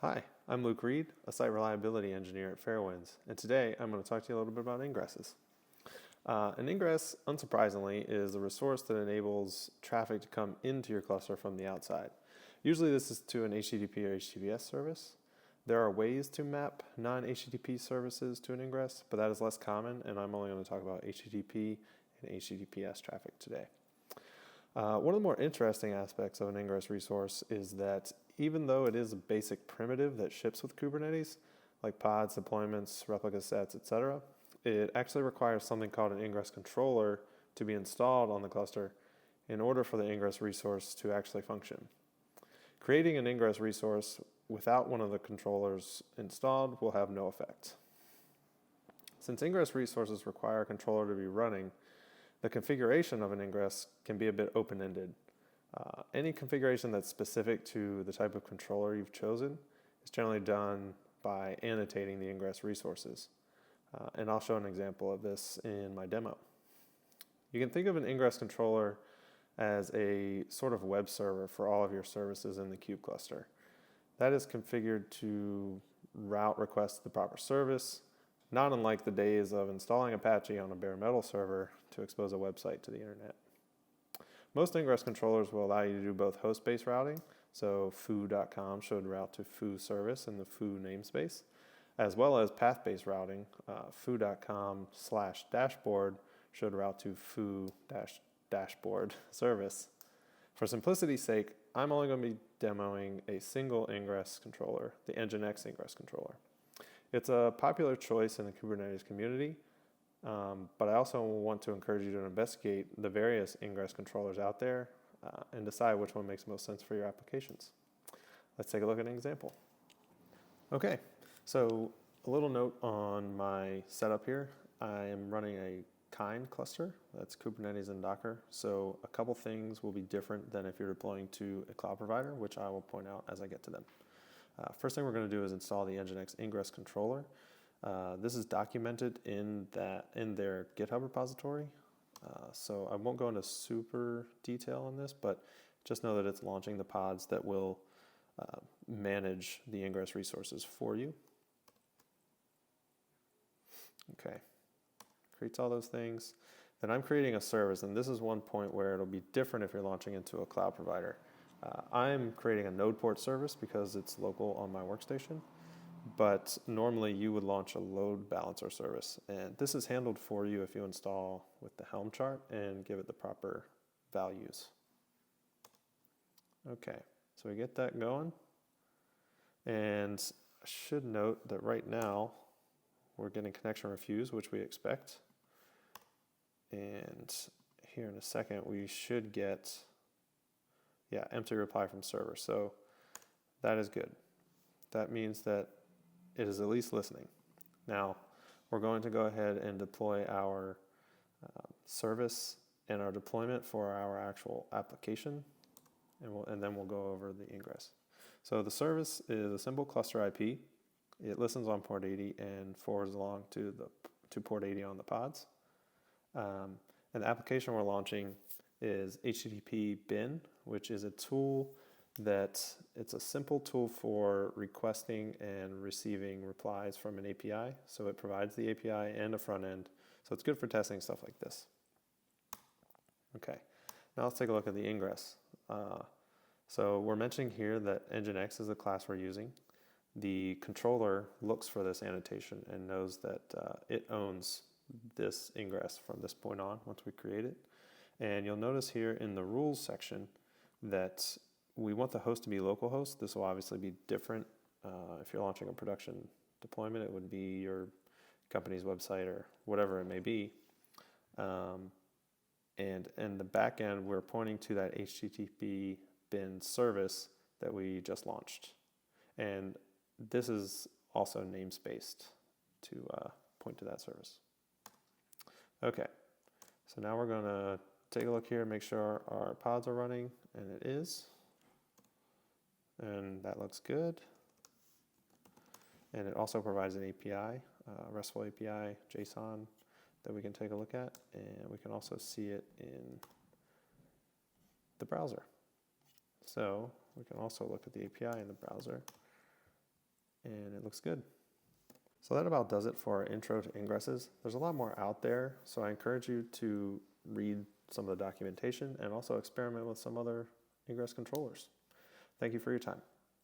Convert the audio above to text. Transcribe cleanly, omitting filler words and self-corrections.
Hi, I'm Luke Reed, a site reliability engineer at Fairwinds, and today I'm going to talk to you a little bit about ingresses. An ingress, unsurprisingly, is a resource that enables traffic to come into your cluster from the outside. Usually this is to an HTTP or HTTPS service. There are ways to map non-HTTP services to an ingress, but that is less common, and I'm only going to talk about HTTP and HTTPS traffic today. One of the more interesting aspects of an ingress resource is that even though it is a basic primitive that ships with Kubernetes, like pods, deployments, replica sets, etc., it actually requires something called an Ingress Controller to be installed on the cluster in order for the ingress resource to actually function. Creating an ingress resource without one of the controllers installed will have no effect. Since ingress resources require a controller to be running, the configuration of an ingress can be a bit open-ended. Any configuration that's specific to the type of controller you've chosen is generally done by annotating the ingress resources. And I'll show an example of this in my demo. You can think of an ingress controller as a sort of web server for all of your services in the kube cluster. That is configured to route requests to the proper service, not unlike the days of installing Apache on a bare metal server to expose a website to the internet. Most ingress controllers will allow you to do both host-based routing, so foo.com should route to foo service in the foo namespace, as well as path-based routing, foo.com/dashboard should route to foo-dashboard service. For simplicity's sake, I'm only going to be demoing a single ingress controller, the nginx ingress controller. It's a popular choice in the Kubernetes community, but I also want to encourage you to investigate the various ingress controllers out there and decide which one makes most sense for your applications. Let's take a look at an example. Okay, so a little note on my setup here. I am running a kind cluster, that's Kubernetes and Docker, so a couple things will be different than if you're deploying to a cloud provider, which I will point out as I get to them. First thing we're going to do is install the nginx ingress controller. This is documented in their GitHub repository, so I won't go into super detail on this, but just know that it's launching the pods that will manage the ingress resources for you. Okay, creates all those things. Then I'm creating a service, and this is one point where it'll be different if you're launching into a cloud provider. I'm creating a node port service because it's local on my workstation, but normally you would launch a load balancer service, and this is handled for you if you install with the Helm chart and give it the proper values. Okay, so we get that going, and I should note that right now we're getting connection refuse, which we expect, and here in a second we should get empty reply from server. So that is good. That means that it is at least listening. Now, we're going to go ahead and deploy our service and our deployment for our actual application, and then we'll go over the ingress. So the service is a simple cluster IP. It listens on port 80 and forwards along to port 80 on the pods. And the application we're launching is HTTP bin, which is a tool it's a simple tool for requesting and receiving replies from an API. So it provides the API and a front end. So it's good for testing stuff like this. Okay, now let's take a look at the ingress. So we're mentioning here that nginx is the class we're using. The controller looks for this annotation and knows that it owns this ingress from this point on once we create it. And you'll notice here in the rules section that we want the host to be localhost. This will obviously be different if you're launching a production deployment. It would be your company's website or whatever it may be. And in the back end, we're pointing to that HTTP bin service that we just launched. And this is also namespaced to point to that service. Okay, so now we're going to take a look here, make sure our pods are running, and it is. And that looks good. And it also provides an API, RESTful API, JSON, that we can take a look at. And we can also see it in the browser. So we can also look at the API in the browser. and it looks good. So that about does it for our intro to ingresses. There's a lot more out there, so I encourage you to read some of the documentation and also experiment with some other Ingress controllers. Thank you for your time.